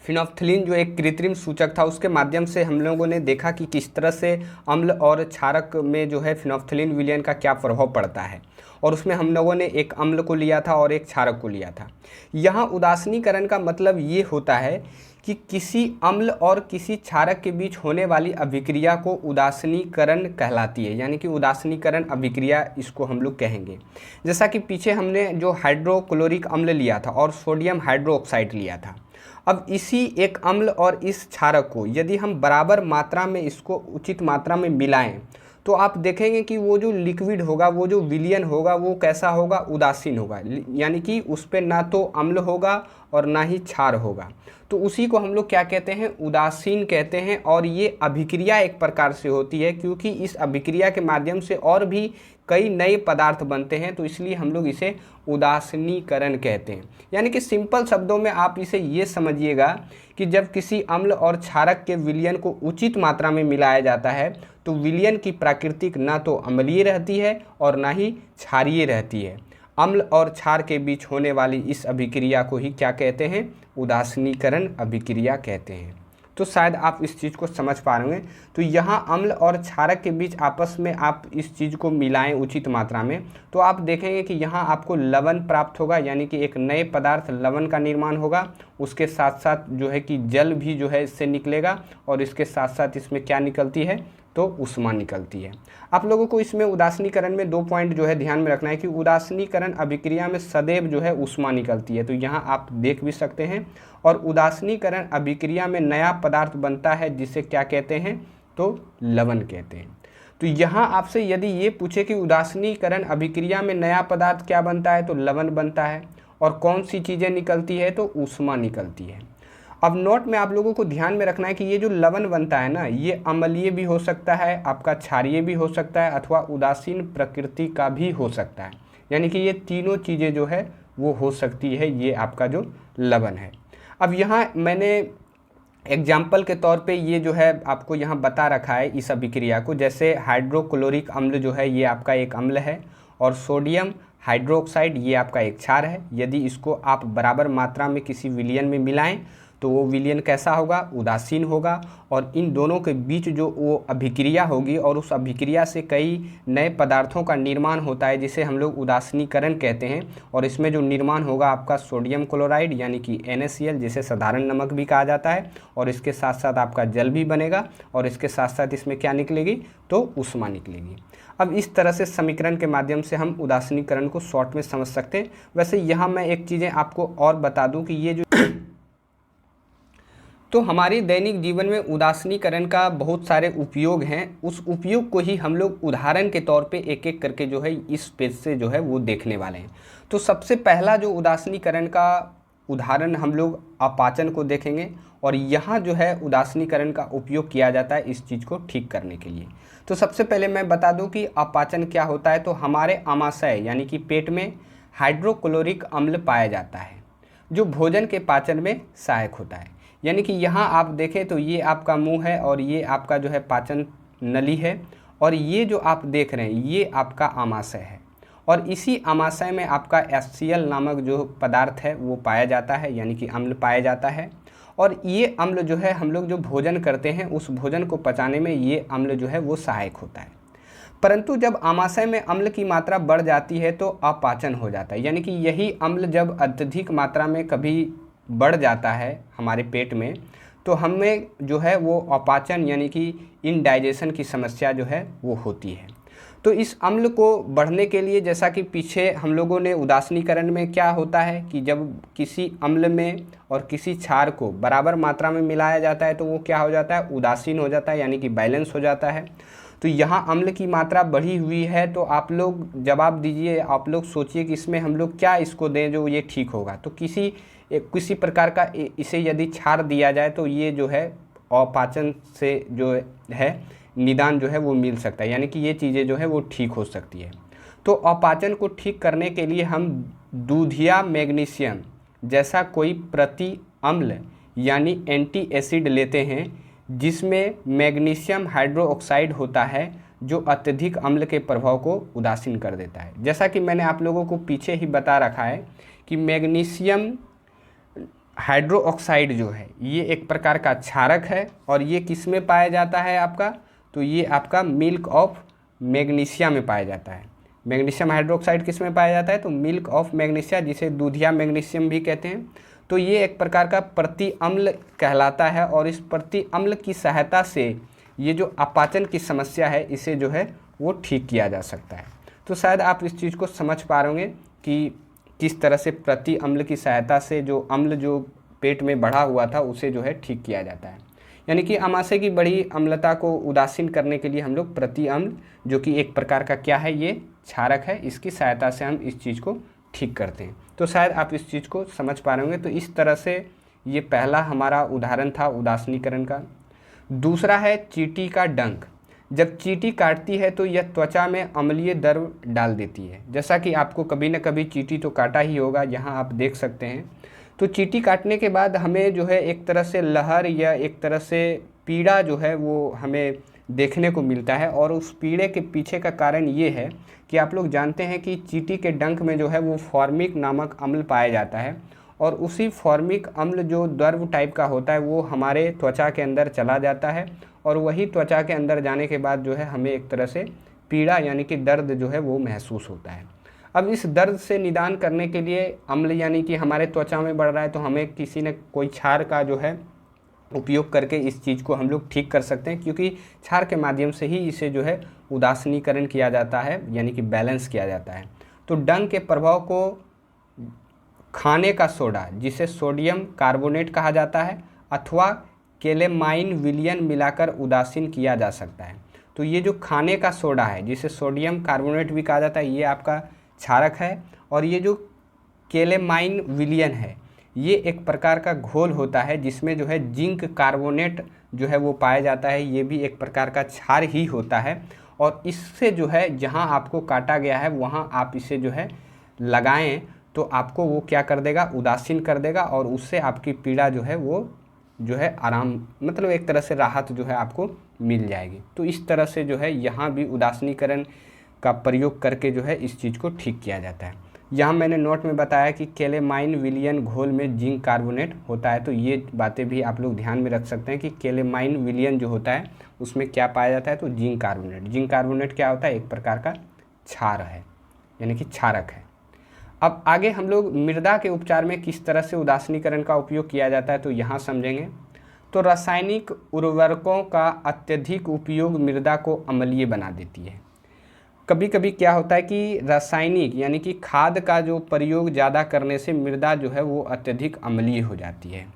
फिनोल्फ्थीन जो एक कृत्रिम सूचक था उसके माध्यम से हम लोगों ने देखा कि किस तरह से अम्ल और क्षारक में जो है फिनोल्फ्थीन विलयन का क्या प्रभाव पड़ता है, और उसमें हम लोगों ने एक अम्ल को लिया था और एक क्षारक को लिया था। यहाँ उदासीनीकरण का मतलब ये होता है कि किसी अम्ल और किसी क्षारक के बीच होने वाली अभिक्रिया को उदासीनीकरण कहलाती है। यानी कि उदासीनीकरण अभिक्रिया इसको हम लोग कहेंगे। जैसा कि पीछे हमने जो हाइड्रोक्लोरिक अम्ल लिया था और सोडियम हाइड्रोक्साइड लिया था, अब इसी एक अम्ल और इस क्षारक को यदि हम बराबर मात्रा में इसको उचित मात्रा में मिलाएं, तो आप देखेंगे कि वो जो लिक्विड होगा, वो जो विलयन होगा, वो कैसा होगा, उदासीन होगा। यानी कि उस पर ना तो अम्ल होगा और ना ही क्षार होगा। तो उसी को हम लोग क्या कहते हैं, उदासीन कहते हैं। और ये अभिक्रिया एक प्रकार से होती है, क्योंकि इस अभिक्रिया के माध्यम से और भी कई नए पदार्थ बनते हैं, तो इसलिए हम लोग इसे उदासीनीकरण कहते हैं। यानी कि सिंपल शब्दों में आप इसे ये समझिएगा कि जब किसी अम्ल और क्षारक के विलयन को उचित मात्रा में मिलाया जाता है तो विलयन की प्राकृतिक ना तो अम्लीय रहती है और ना ही क्षारीय रहती है। अम्ल और क्षार के बीच होने वाली इस अभिक्रिया को ही क्या कहते हैं? उदासीनीकरण अभिक्रिया कहते हैं। तो शायद आप इस चीज़ को समझ पा रहे होंगे। तो यहाँ अम्ल और क्षारक के बीच आपस में आप इस चीज़ को मिलाएं उचित मात्रा में, तो आप देखेंगे कि यहाँ आपको लवण प्राप्त होगा, यानी कि एक नए पदार्थ लवण का निर्माण होगा। उसके साथ साथ जो है कि जल भी जो है इससे निकलेगा, और इसके साथ साथ इसमें क्या निकलती है? तो ऊष्मा निकलती है। आप लोगों को इसमें उदासीनीकरण में 2 पॉइंट जो है ध्यान में रखना है कि उदासीनीकरण अभिक्रिया में सदैव जो है ऊष्मा निकलती है, तो यहाँ आप देख भी सकते हैं। और उदासीनीकरण अभिक्रिया में नया पदार्थ बनता है जिसे क्या कहते हैं? तो लवण कहते हैं। तो यहाँ आपसे यदि ये पूछे कि उदासीनीकरण अभिक्रिया में नया पदार्थ क्या बनता है, तो लवण बनता है। और कौन सी चीज़ें निकलती है? तो ऊष्मा निकलती है। अब नोट में आप लोगों को ध्यान में रखना है कि ये जो लवण बनता है ना, ये अम्लीय भी हो सकता है, आपका क्षारीय भी हो सकता है, अथवा उदासीन प्रकृति का भी हो सकता है। यानी कि ये तीनों चीज़ें जो है वो हो सकती है, ये आपका जो लवण है। अब यहाँ मैंने एग्जाम्पल के तौर पे ये जो है आपको यहाँ बता रखा है इस अभिक्रिया को। जैसे हाइड्रोक्लोरिक अम्ल जो है ये आपका एक अम्ल है, और सोडियम हाइड्रोक्साइड ये आपका एक क्षार है। यदि इसको आप बराबर मात्रा में किसी विलयन में मिलाएं तो वो विलयन कैसा होगा? उदासीन होगा। और इन दोनों के बीच जो वो अभिक्रिया होगी, और उस अभिक्रिया से कई नए पदार्थों का निर्माण होता है जिसे हम लोग उदासीनीकरण कहते हैं। और इसमें जो निर्माण होगा आपका सोडियम क्लोराइड यानी कि NaCl, जिसे साधारण नमक भी कहा जाता है। और इसके साथ साथ आपका जल भी बनेगा, और इसके साथ साथ इसमें क्या निकलेगी? तो ऊष्मा निकलेगी। अब इस तरह से समीकरण के माध्यम से हम उदासीनीकरण को शॉर्ट में समझ सकते हैं। वैसे यहाँ मैं एक चीज़ें आपको और बता दूँ कि ये जो तो हमारे दैनिक जीवन में उदासीनीकरण का बहुत सारे उपयोग हैं। उस उपयोग को ही हम लोग उदाहरण के तौर पे एक एक करके जो है इस पेज से जो है वो देखने वाले हैं। तो सबसे पहला जो उदासीनीकरण का उदाहरण हम लोग अपाचन को देखेंगे, और यहाँ जो है उदासीनीकरण का उपयोग किया जाता है इस चीज़ को ठीक करने के लिए। तो सबसे पहले मैं बता दूँ कि अपाचन क्या होता है। तो हमारे आमाशय यानी कि पेट में हाइड्रोक्लोरिक अम्ल पाया जाता है, जो भोजन के पाचन में सहायक होता है। यानी कि यहाँ आप देखें तो ये आपका मुंह है, और ये आपका जो है पाचन नली है, और ये जो आप देख रहे हैं ये आपका आमाशय है। और इसी आमाशय में आपका HCl नामक जो पदार्थ है वो पाया जाता है, यानी कि अम्ल पाया जाता है। और ये अम्ल जो है हम लोग जो भोजन करते हैं उस भोजन को पचाने में ये अम्ल जो है वो सहायक होता है। परंतु जब आमाशय में अम्ल की मात्रा बढ़ जाती है तो अपाचन हो जाता है। यानी कि यही अम्ल जब अत्यधिक मात्रा में कभी बढ़ जाता है हमारे पेट में, तो हमें जो है वो अपाचन यानी कि इनडाइजेशन की समस्या जो है वो होती है। तो इस अम्ल को बढ़ने के लिए, जैसा कि पीछे हम लोगों ने उदासीनीकरण में क्या होता है कि जब किसी अम्ल में और किसी क्षार को बराबर मात्रा में मिलाया जाता है तो वो क्या हो जाता है? उदासीन हो जाता है, यानी कि बैलेंस हो जाता है। तो यहाँ अम्ल की मात्रा बढ़ी हुई है, तो आप लोग जवाब दीजिए, आप लोग सोचिए कि इसमें हम लोग क्या इसको दें जो ये ठीक होगा। तो किसी प्रकार का इसे यदि क्षार दिया जाए तो ये जो है अपाचन से जो है निदान जो है वो मिल सकता है, यानी कि ये चीज़ें जो है वो ठीक हो सकती है। तो अपाचन को ठीक करने के लिए हम दूधिया मैग्नीशियम जैसा कोई प्रति अम्ल यानी एंटी एसिड लेते हैं, जिसमें मैग्नीशियम हाइड्रोक्साइड होता है, जो अत्यधिक अम्ल के प्रभाव को उदासीन कर देता है। जैसा कि मैंने आप लोगों को पीछे ही बता रखा है कि मैग्नीशियम हाइड्रोक्साइड जो है ये एक प्रकार का क्षारक है, और ये किस में पाया जाता है आपका? तो ये आपका मिल्क ऑफ मैग्नीशिया में पाया जाता है। मैग्नीशियम हाइड्रोक्साइड किस में पाया जाता है? तो मिल्क ऑफ मैग्नीशिया, जिसे दूधिया मैग्नीशियम भी कहते हैं। तो ये एक प्रकार का प्रति अम्ल कहलाता है, और इस प्रति अम्ल की सहायता से ये जो अपाचन की समस्या है इसे जो है वो ठीक किया जा सकता है। तो शायद आप इस चीज़ को समझ पा रहे होंगे कि किस तरह से प्रति अम्ल की सहायता से जो अम्ल जो पेट में बढ़ा हुआ था उसे जो है ठीक किया जाता है। यानी कि आमाशय की बड़ी अम्लता को उदासीन करने के लिए हम लोग प्रति अम्ल, जो कि एक प्रकार का क्या है, ये क्षारक है, इसकी सहायता से हम इस चीज़ को ठीक करते हैं। तो शायद आप इस चीज़ को समझ पा रहे होंगे। तो इस तरह से ये पहला हमारा उदाहरण था उदासीनीकरण का। दूसरा है चींटी का डंक। जब चींटी काटती है तो यह त्वचा में अम्लीय द्रव डाल देती है। जैसा कि आपको कभी न कभी चींटी तो काटा ही होगा, यहाँ आप देख सकते हैं। तो चींटी काटने के बाद हमें जो है एक तरह से लहर या एक तरह से पीड़ा जो है वो हमें देखने को मिलता है। और उस पीड़े के पीछे का कारण ये है कि आप लोग जानते हैं कि चींटी के डंक में जो है वो फॉर्मिक नामक अम्ल पाया जाता है, और उसी फॉर्मिक अम्ल जो द्रव टाइप का होता है वो हमारे त्वचा के अंदर चला जाता है, और वही त्वचा के अंदर जाने के बाद जो है हमें एक तरह से पीड़ा यानी कि दर्द जो है वो महसूस होता है। अब इस दर्द से निदान करने के लिए अम्ल यानी कि हमारे त्वचा में बढ़ रहा है, तो हमें किसी ने कोई क्षार का जो है उपयोग करके इस चीज़ को हम लोग ठीक कर सकते हैं, क्योंकि क्षार के माध्यम से ही इसे जो है उदासीनीकरण किया जाता है यानी कि बैलेंस किया जाता है। तो डंक के प्रभाव को खाने का सोडा, जिसे सोडियम कार्बोनेट कहा जाता है, अथवा केलेमाइन विलयन मिलाकर उदासीन किया जा सकता है। तो ये जो खाने का सोडा है, जिसे सोडियम कार्बोनेट भी कहा जाता है, ये आपका क्षारक है। और ये जो केलेमाइन विलयन है, ये एक प्रकार का घोल होता है जिसमें जो है जिंक कार्बोनेट जो है वो पाया जाता है। ये भी एक प्रकार का क्षार ही होता है, और इससे जो है जहाँ आपको काटा गया है वहाँ आप इसे जो है लगाएं तो आपको वो क्या कर देगा, उदासीन कर देगा, और उससे आपकी पीड़ा जो है वो जो है आराम, मतलब एक तरह से राहत जो है आपको मिल जाएगी। तो इस तरह से जो है यहाँ भी उदासीनीकरण का प्रयोग करके जो है इस चीज़ को ठीक किया जाता है। यहाँ मैंने नोट में बताया कि केलेमाइन विलयन घोल में जिंक कार्बोनेट होता है, तो ये बातें भी आप लोग ध्यान में रख सकते हैं कि केलेमाइन विलयन जो होता है उसमें क्या पाया जाता है, तो जिंक कार्बोनेट। जिंक कार्बोनेट क्या होता है, एक प्रकार का क्षार है यानी कि क्षारक है। अब आगे हम लोग मृदा के उपचार में किस तरह से उदासीनीकरण का उपयोग किया जाता है तो यहाँ समझेंगे। तो रासायनिक उर्वरकों का अत्यधिक उपयोग मृदा को अम्लीय बना देती है। कभी कभी क्या होता है कि रासायनिक यानी कि खाद का जो प्रयोग ज़्यादा करने से मृदा जो है वो अत्यधिक अम्लीय हो जाती है,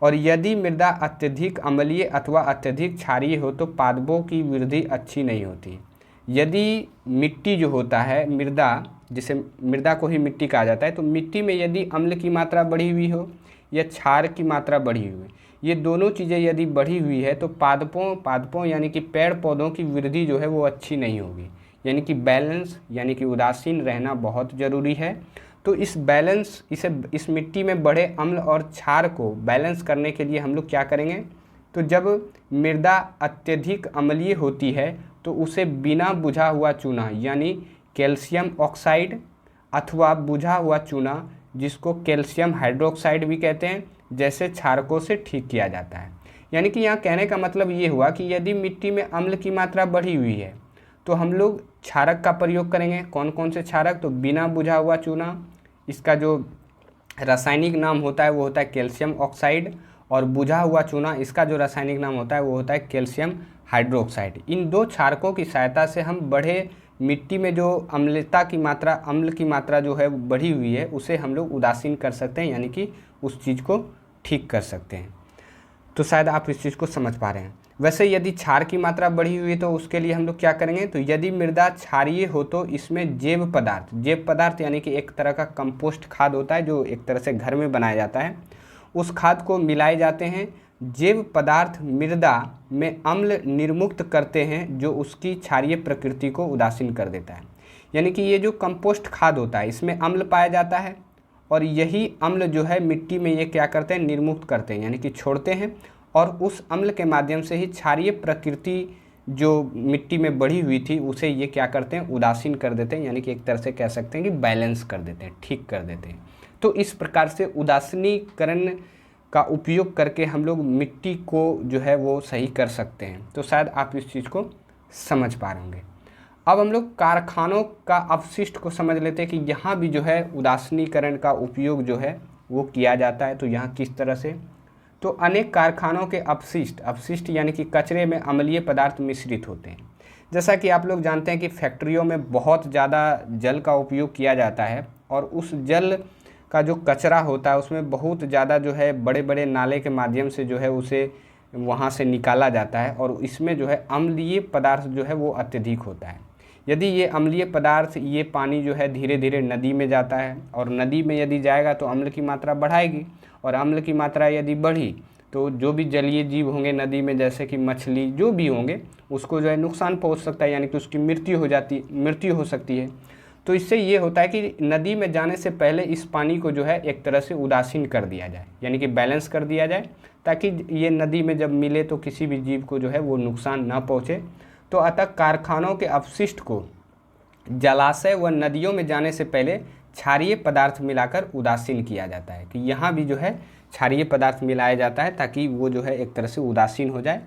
और यदि मृदा अत्यधिक अम्लीय अथवा अत्यधिक क्षारीय हो तो पादपों की वृद्धि अच्छी नहीं होती। यदि मिट्टी जो होता है, मृदा, जिसे मृदा को ही मिट्टी कहा जाता है, तो मिट्टी में यदि अम्ल की मात्रा बढ़ी हुई हो या क्षार की मात्रा बढ़ी हुई, ये दोनों चीज़ें यदि बढ़ी हुई है तो पादपों यानी कि पेड़ पौधों की वृद्धि जो है वो अच्छी नहीं होगी। यानी कि बैलेंस यानी कि उदासीन रहना बहुत ज़रूरी है। तो इस बैलेंस, इस मिट्टी में बढ़े अम्ल और क्षार को बैलेंस करने के लिए हम लोग क्या करेंगे, तो जब मृदा अत्यधिक अम्लीय होती है तो उसे बिना बुझा हुआ चूना यानी कैल्शियम ऑक्साइड अथवा बुझा हुआ चूना, जिसको कैल्शियम हाइड्रोक्साइड भी कहते हैं, जैसे क्षारकों से ठीक किया जाता है। यानी कि यहाँ कहने का मतलब ये हुआ कि यदि मिट्टी में अम्ल की मात्रा बढ़ी हुई है तो हम लोग क्षारक का प्रयोग करेंगे। कौन कौन से क्षारक, तो बिना बुझा हुआ चूना, इसका जो रासायनिक नाम होता है वो होता है कैल्शियम ऑक्साइड, और बुझा हुआ चूना, इसका जो रासायनिक नाम होता है वो होता है कैल्शियम हाइड्रोक्साइड। इन दो क्षारकों की सहायता से हम बढ़े मिट्टी में जो अम्ल की मात्रा जो है बढ़ी हुई है उसे हम लोग उदासीन कर सकते हैं, यानी कि उस चीज़ को ठीक कर सकते हैं। तो शायद आप इस चीज़ को समझ पा रहे हैं। वैसे यदि क्षार की मात्रा बढ़ी हुई है तो उसके लिए हम लोग क्या करेंगे, तो यदि मृदा क्षारीय हो तो इसमें जैव पदार्थ यानी कि एक तरह का कंपोस्ट खाद होता है जो एक तरह से घर में बनाया जाता है, उस खाद को मिलाए जाते हैं। जैव पदार्थ मृदा में अम्ल निर्मुक्त करते हैं जो उसकी क्षारीय प्रकृति को उदासीन कर देता है। यानी कि ये जो कंपोस्ट खाद होता है इसमें अम्ल पाया जाता है, और यही अम्ल जो है मिट्टी में ये क्या करते हैं, निर्मुक्त करते हैं यानी कि छोड़ते हैं, और उस अम्ल के माध्यम से ही क्षारीय प्रकृति जो मिट्टी में बढ़ी हुई थी उसे ये क्या करते हैं, उदासीन कर देते हैं, यानी कि एक तरह से कह सकते हैं कि बैलेंस कर देते हैं, ठीक कर देते हैं। तो इस प्रकार से उदासीनीकरण का उपयोग करके हम लोग मिट्टी को जो है वो सही कर सकते हैं। तो शायद आप इस चीज़ को समझ पा रहे होंगे। अब हम लोग कारखानों का अपशिष्ट को समझ लेते हैं कि यहाँ भी जो है उदासीनीकरण का उपयोग जो है वो किया जाता है। तो यहाँ किस तरह से, तो अनेक कारखानों के अपशिष्ट यानी कि कचरे में अम्लीय पदार्थ मिश्रित होते हैं। जैसा कि आप लोग जानते हैं कि फैक्ट्रियों में बहुत ज़्यादा जल का उपयोग किया जाता है, और उस जल का जो कचरा होता है उसमें बहुत ज़्यादा जो है बड़े बड़े नाले के माध्यम से जो है उसे वहाँ से निकाला जाता है, और इसमें जो है अम्लीय पदार्थ जो है वो अत्यधिक होता है। यदि ये अम्लीय पदार्थ, ये पानी जो है धीरे धीरे नदी में जाता है, और नदी में यदि जाएगा तो अम्ल की मात्रा बढ़ाएगी, और अम्ल की मात्रा यदि बढ़ी तो जो भी जलीय जीव होंगे नदी में, जैसे कि मछली जो भी होंगे, उसको जो है नुकसान पहुंच सकता है, यानी कि उसकी मृत्यु हो सकती है। तो इससे ये होता है कि नदी में जाने से पहले इस पानी को जो है एक तरह से उदासीन कर दिया जाए, यानी कि बैलेंस कर दिया जाए, ताकि ये नदी में जब मिले तो किसी भी जीव को जो है वो नुकसान ना पहुँचे। तो अतः कारखानों के अपशिष्ट को जलाशय व नदियों में जाने से पहले क्षारीय पदार्थ मिलाकर उदासीन किया जाता है, कि यहाँ भी जो है क्षारीय पदार्थ मिलाया जाता है ताकि वो जो है एक तरह से उदासीन हो जाए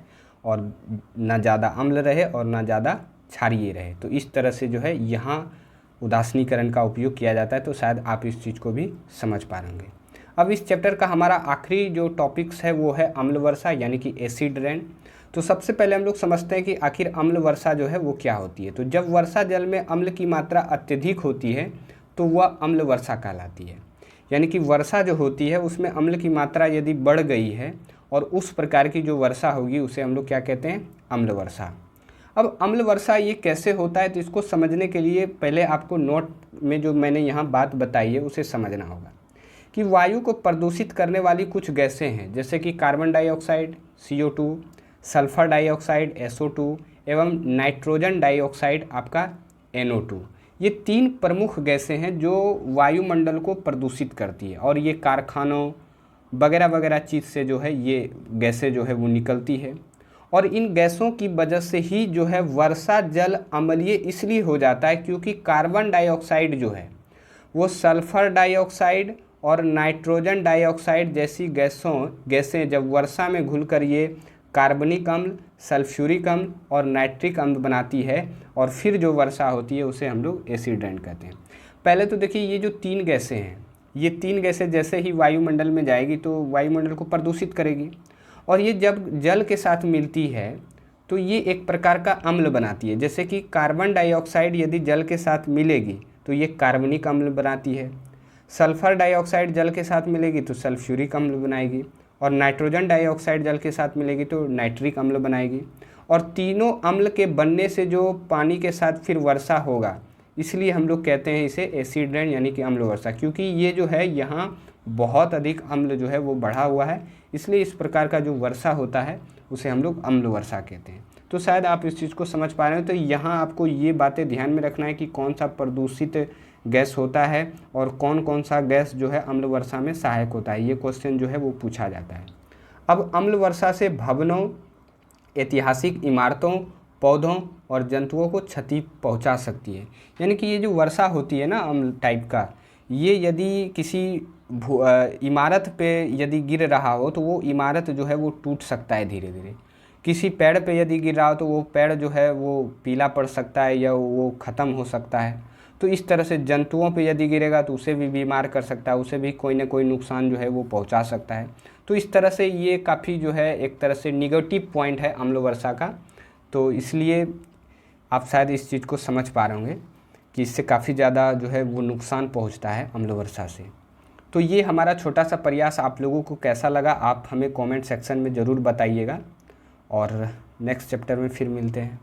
और ना ज़्यादा अम्ल रहे और ना ज़्यादा क्षारीय रहे। तो इस तरह से जो है यहाँ उदासीनीकरण का उपयोग किया जाता है। तो शायद आप इस चीज़ को भी समझ पाएंगे। अब इस चैप्टर का हमारा आखिरी जो टॉपिक्स है वो है अम्ल वर्षा, यानी कि एसिड रेन। तो सबसे पहले हम लोग समझते हैं कि आखिर अम्ल वर्षा जो है वो क्या होती है। तो जब वर्षा जल में अम्ल की मात्रा अत्यधिक होती है तो वह अम्ल वर्षा कहलाती है। यानी कि वर्षा जो होती है उसमें अम्ल की मात्रा यदि बढ़ गई है और उस प्रकार की जो वर्षा होगी उसे हम लोग क्या कहते हैं, अम्ल वर्षा। अब अम्ल वर्षा ये कैसे होता है, तो इसको समझने के लिए पहले आपको नोट में जो मैंने यहाँ बात बताई है उसे समझना होगा कि वायु को प्रदूषित करने वाली कुछ गैसें हैं, जैसे कि carbon dioxide CO2, sulphur dioxide SO2 एवं नाइट्रोजन डाइऑक्साइड आपका NO2। ये 3 प्रमुख गैसें हैं जो वायुमंडल को प्रदूषित करती है, और ये कारखानों वगैरह वगैरह चीज़ से जो है ये गैसें जो है वो निकलती है। और इन गैसों की वजह से ही जो है वर्षा जल अम्लीय इसलिए हो जाता है क्योंकि कार्बन डाइऑक्साइड जो है वो सल्फर डाइऑक्साइड और नाइट्रोजन डाइऑक्साइड जैसी गैसें जब वर्षा में घुलकर ये कार्बनिक अम्ल, सल्फ्यूरिक अम्ल और नाइट्रिक अम्ल बनाती है, और फिर जो वर्षा होती है उसे हम लोग एसिड रेन कहते हैं। पहले तो देखिए ये जो 3 गैसें हैं, ये 3 गैसें जैसे ही वायुमंडल में जाएगी तो वायुमंडल को प्रदूषित करेगी, और ये जब जल के साथ मिलती है तो ये एक प्रकार का अम्ल बनाती है। जैसे कि कार्बन डाइऑक्साइड यदि जल के साथ मिलेगी तो ये कार्बनिक अम्ल बनाती है, सल्फर डाइऑक्साइड जल के साथ मिलेगी तो सल्फ्यूरिक अम्ल बनाएगी, और नाइट्रोजन डाइऑक्साइड जल के साथ मिलेगी तो नाइट्रिक अम्ल बनाएगी। और तीनों अम्ल के बनने से जो पानी के साथ फिर वर्षा होगा, इसलिए हम लोग कहते हैं इसे एसिड रेन यानी कि अम्ल वर्षा, क्योंकि ये जो है यहाँ बहुत अधिक अम्ल जो है वो बढ़ा हुआ है, इसलिए इस प्रकार का जो वर्षा होता है उसे हम लोग अम्ल वर्षा कहते हैं। तो शायद आप इस चीज़ को समझ पा रहे हो। तो यहाँ आपको ये बातें ध्यान में रखना है कि कौन सा प्रदूषित गैस होता है और कौन कौन सा गैस जो है अम्ल वर्षा में सहायक होता है। ये क्वेश्चन जो है वो पूछा जाता है। अब अम्ल वर्षा से भवनों, ऐतिहासिक इमारतों, पौधों और जंतुओं को क्षति पहुंचा सकती है। यानी कि ये जो वर्षा होती है ना अम्ल टाइप का, ये यदि किसी इमारत पे यदि गिर रहा हो तो वो इमारत जो है वो टूट सकता है धीरे धीरे। किसी पेड़ पे यदि गिर रहा हो तो वो पेड़ जो है वो पीला पड़ सकता है या वो ख़त्म हो सकता है। तो इस तरह से जंतुओं पे यदि गिरेगा तो उसे भी बीमार कर सकता है, उसे भी कोई ना कोई नुकसान जो है वो पहुंचा सकता है। तो इस तरह से ये काफ़ी जो है एक तरह से निगेटिव पॉइंट है अम्ल वर्षा का। तो इसलिए आप शायद इस चीज़ को समझ पा रहे होंगे कि इससे काफ़ी ज़्यादा जो है वो नुकसान पहुंचता है अम्ल वर्षा से। तो ये हमारा छोटा सा प्रयास आप लोगों को कैसा लगा आप हमें कमेंट सेक्शन में ज़रूर बताइएगा, और नेक्स्ट चैप्टर में फिर मिलते हैं।